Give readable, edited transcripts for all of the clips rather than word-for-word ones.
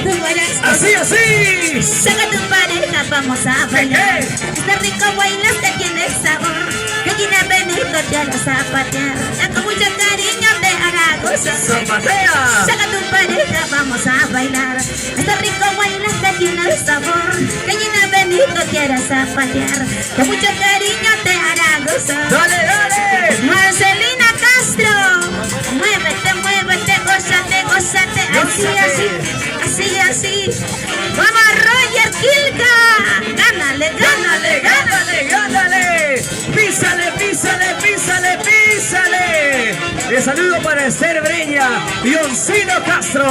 tú verás. Así, así. Saca tu pareja, vamos a bailar. Está rico bailar, te tiene sabor. Gallina Benito te hará zapatear. Con mucho cariño te hará gozar. Zapatea. Saca tu pareja, vamos a bailar. Está rico bailar, te tiene sabor. Gallina Benito te hará zapatear. Con mucho cariño te hará gozar. Dale, dale. Marcelina Castro, muévete, muévete, gózate, gózate. Así, así, así, así. Vamos, Roger Kilka. Gánale, gánale, gánale, Gánale. Písale, písale, písale, písale. Le saludo para Esther Breña y Oncino Castro.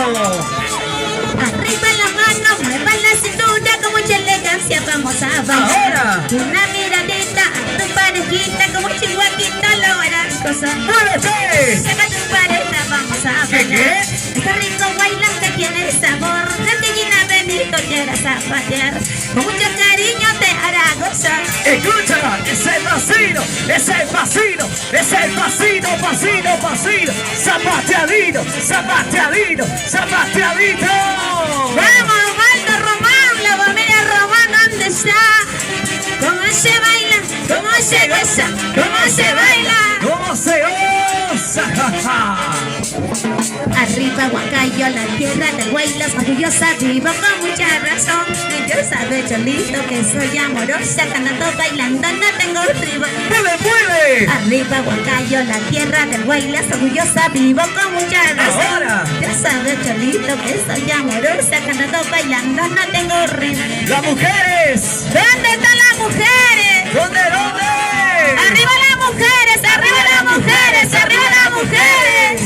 Arriba la mano, mueva la cintura con mucha elegancia, vamos a bailar. Ahora. Una miradita a tu parejita, como chihuaquita lo harás gozar. ¡Muévete! Saca tu pareja, vamos a ¿Qué, bailar. qué? Está rico bailar, que tiene sabor. La gallina Benito quiere zapatear. Con mucho cariño te hará gozar. Escúchala, es el vacino, es el vacino, es el vacino, vacino, vacino. Zapateadito, zapateadito, zapateadito. Vamos, Waldo Román, la familia Román, ¿dónde está? ¿Cómo se baila? ¿Cómo se goza? ¿Cómo se baila? ¿Cómo se osa? Ja, ja. Arriba Huancayo, la tierra del Huaylas, orgullosa vivo con mucha razón. Y yo sabe, Cholito, que soy amorosa, cantando, bailando, no tengo rival. ¡Mueve, mueve! Arriba Huancayo, la tierra del Huaylas, orgullosa vivo con mucha razón. Ahora. Ya sabes, Cholito, que soy amorosa, cantando, bailando, no tengo rival. ¡Las mujeres! ¿Dónde están las mujeres? ¿Dónde, dónde? Arriba las mujeres, arriba las mujeres, arriba las mujeres.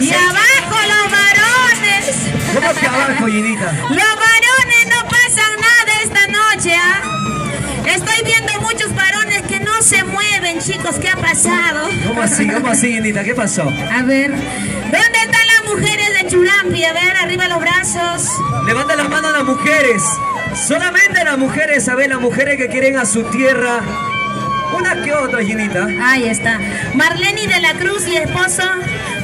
Y abajo los varones. ¿Cómo que abajo, Ginita? Los varones no pasan nada esta noche, ¿ah? Estoy viendo muchos varones que no se mueven, chicos. ¿Qué ha pasado? ¿Cómo así, Ginita? ¿Qué pasó? A ver, ¿dónde están las mujeres de Churampi? A ver, arriba los brazos. Levanta las manos a las mujeres. Solamente las mujeres, a ver, las mujeres que quieren a su tierra. Una que otra, Ginita. Ahí está. Marlene de la Cruz y esposo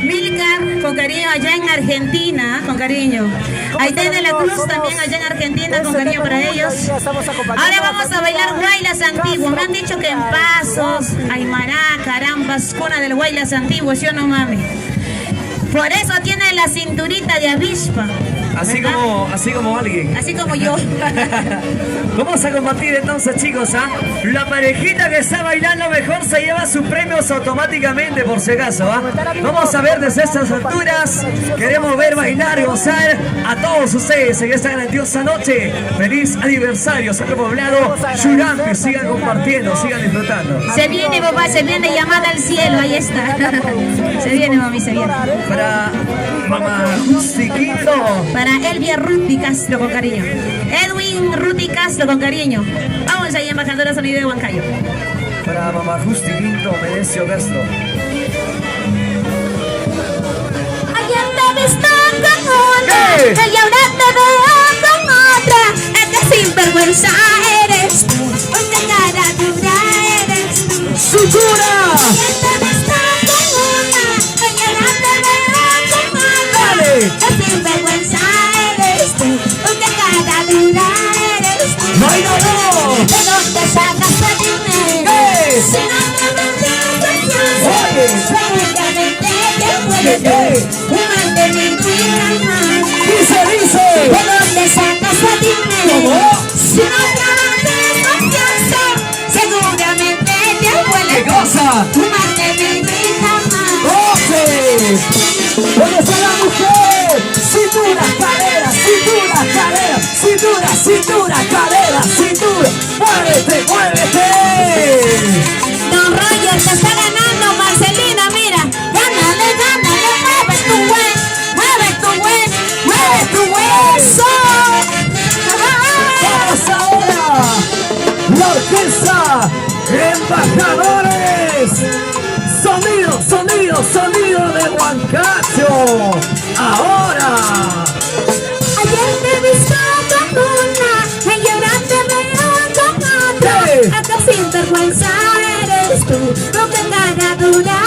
Milcar, con cariño allá en Argentina, con cariño. Aide de la Cruz también allá en Argentina, con cariño para ellos. Ahora vamos a bailar Guaylas Antiguo. Me han dicho que en Pasos, Aymará, Carambas, cuna del Guaylas Antiguo, ¿sí o no, mami? Por eso tiene la cinturita de avispa. Así como alguien. Así como yo. Vamos a combatir entonces, chicos, ¿ah? La parejita que está bailando mejor se lleva sus premios automáticamente, por si acaso, ¿ah? Vamos a ver desde estas alturas. Queremos ver bailar y gozar a todos ustedes en esta grandiosa noche. Feliz aniversario, Cerro Poblado, Churampi. Sigan compartiendo, sigan disfrutando. Se viene, papá, se viene llamada al cielo, ahí está. Se viene, mami, se viene. Para Mamá Justiquito. Para Elvia Ruti Castro, con cariño. Edwin Ruti Castro, con cariño. Vamos ahí, embajadora sonido de Huancayo. Para Mamá Justiquito, Menecio Castro. Ayer te visto con otra, ¿Qué? y ahora te veo con otra. Es que sinvergüenza eres tú, porque cara dura eres tú. ¡Sutura! Ayer te visto con una, y ahora te veo con otra. ¡Dale! Es sinvergüenza eres tú, porque cara dura eres tú. ¡No hay no! ¿De dónde sacas el dinero? ¿Qué? Si no me vendes Oye. seguramente te ¿Qué, puedes qué? ver un mantenimiento y más. Dice. ¿De dónde sacas el dinero? ¿Cómo? Si no trabajas confianza, seguramente te ¿Qué puedes cosa? un mantenimiento y jamás. ¡Oye! ¿Dónde está la mujer? Cintura, cadera, cintura, cadera, cintura, cintura, cadera, cintura. ¡Muévete, muévete! Don Roger te está ganando, Marcelina, mira. Gánale, gánale, mueve tu buen, mueve tu buen, mueve tu hueso. ¡Vamos ahora! ¡La orquesta! ¡Embajadores! ¡Sonido, sonido, sonido de Huancayo! ¡Ahora! Ayer te visto con una, y ahora te veo con otra. ¿Qué? Acá sinvergüenza eres tú, lo que cara dura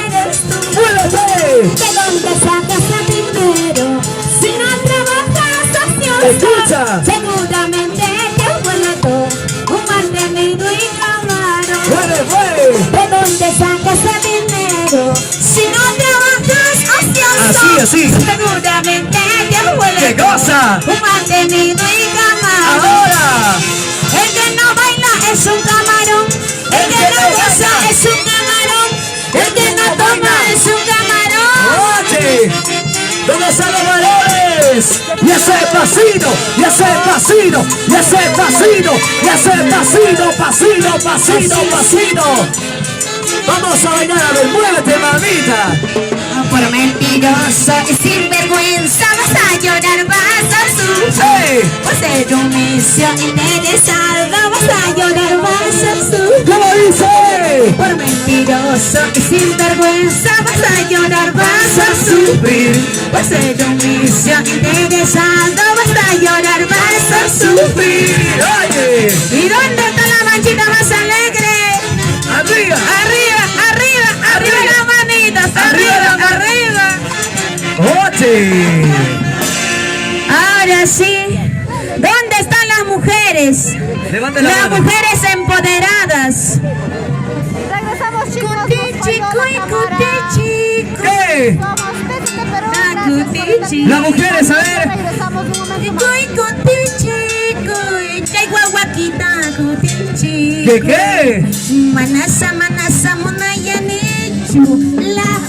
eres tú. ¡Muévete! ¿De dónde sacas el dinero? Si no trabajas Escucha. Seguramente te huele todo, un mantenido y camarón. Fuere. ¿De dónde sacas ese dinero? Si no trabajas ocioso. Así. Seguramente te huele ¿Qué cosa? un mantenido y camarón. Ahora. El que no baila es un camarón. El que no goza es un camarón. El que no toma es un camarón. Oye, ¿dónde están los valores? Y ese pasito, y ese pasito, y ese pasito, y ese pasito. Vamos a bailar, a ver, muévete, mamita. Por mentiroso y sinvergüenza vas a llorar, vas a sufrir. ¡Hey! Por ser omiso interesado vas a llorar, vas a sufrir. ¿Cómo dice? Por mentiroso y sinvergüenza vas a llorar, vas a sufrir. Por ser omiso interesado vas a llorar, vas a sufrir. Oye, ¿Y dónde está la manchita más alegre? arriba. Arriba las manitas, arriba. Oye, Ahora sí, ¿dónde están las mujeres? levante la Las mano. mujeres empoderadas. Regresamos, chicos. ¿Qué? Las mujeres, a ver. Regresamos un momento más. ¿Qué? Manasa, manasa, monayanichu, la